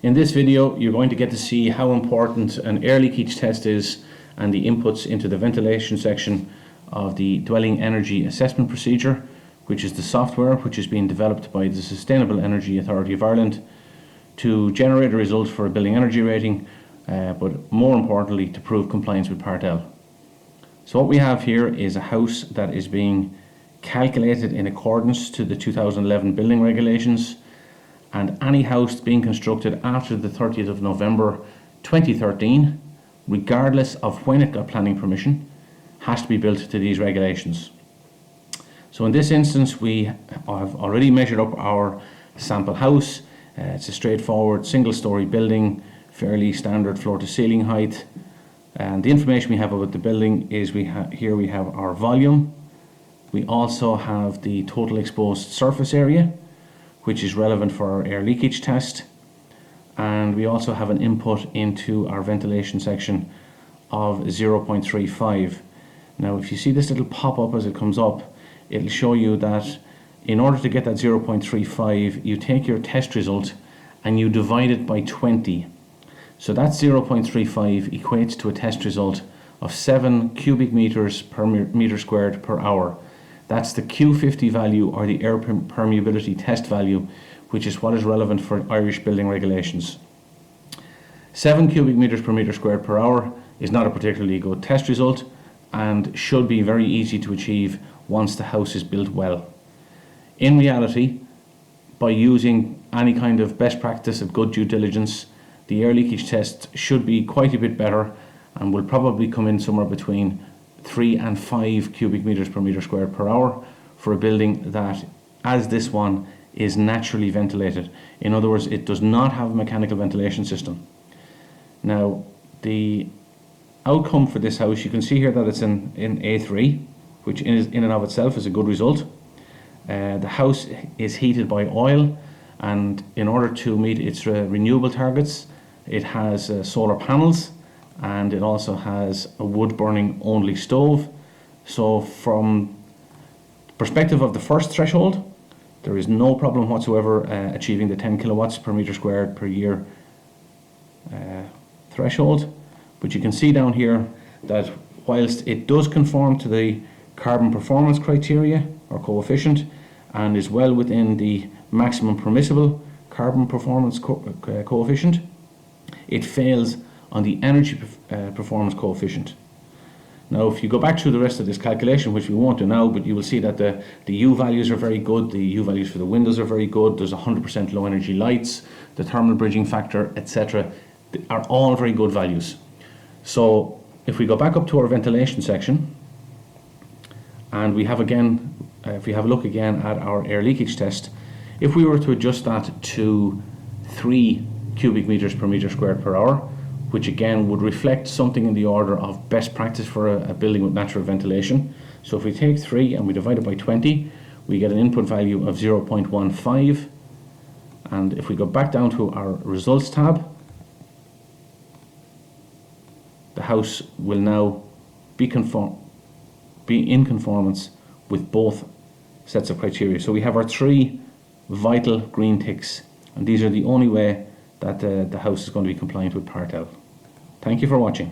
In this video, you're going to get to see how important an air leakage test is and the inputs into the ventilation section of the Dwelling Energy Assessment Procedure, which is the software which is being developed by the Sustainable Energy Authority of Ireland to generate a result for a building energy rating, but more importantly to prove compliance with Part L. So what we have here is a house that is being calculated in accordance to the 2011 building regulations, and any house being constructed after the 30th of November 2013, regardless of when it got planning permission, has to be built to these regulations. So in this instance, we have already measured up our sample house. It's a straightforward single-story building, fairly standard floor to ceiling height, and the information we have about the building is here we have our volume. We also have the total exposed surface area, which is relevant for our air leakage test, and we also have an input into our ventilation section of 0.35. Now if you see this little pop-up as it comes up, it'll show you that in order to get that 0.35, you take your test result and you divide it by 20. So that 0.35 equates to a test result of 7 cubic meters per meter squared per hour. That's the Q50 value, or the air permeability test value, which is what is relevant for Irish building regulations. 7 cubic meters per meter squared per hour is not a particularly good test result and should be very easy to achieve once the house is built well. In reality, by using any kind of best practice of good due diligence, the air leakage test should be quite a bit better and will probably come in somewhere between 3 and 5 cubic meters per meter squared per hour for a building that, as this one, is naturally ventilated. In other words, it does not have a mechanical ventilation system. Now, the outcome for this house, you can see here that it's in A3, which in and of itself is a good result. The house is heated by oil, and in order to meet its renewable targets, it has solar panels, and it also has a wood burning only stove. So from the perspective of the first threshold, there is no problem whatsoever achieving the 10 kilowatts per meter squared per year threshold. But you can see down here that whilst it does conform to the carbon performance criteria or coefficient and is well within the maximum permissible carbon performance coefficient, it fails on the energy performance coefficient. Now if you go back through the rest of this calculation, which we won't do now, but you will see that the U values are very good, the U values for the windows are very good, there's 100% low energy lights, the thermal bridging factor, etc. are all very good values. So if we go back up to our ventilation section, and we have again, if we have a look again at our air leakage test, if we were to adjust that to 3 cubic meters per meter squared per hour, which again would reflect something in the order of best practice for a building with natural ventilation. So if we take 3 and we divide it by 20, we get an input value of 0.15. And if we go back down to our results tab, the house will now be in conformance with both sets of criteria. So we have our 3 vital green ticks, and these are the only way that the house is going to be compliant with Part L. Thank you for watching.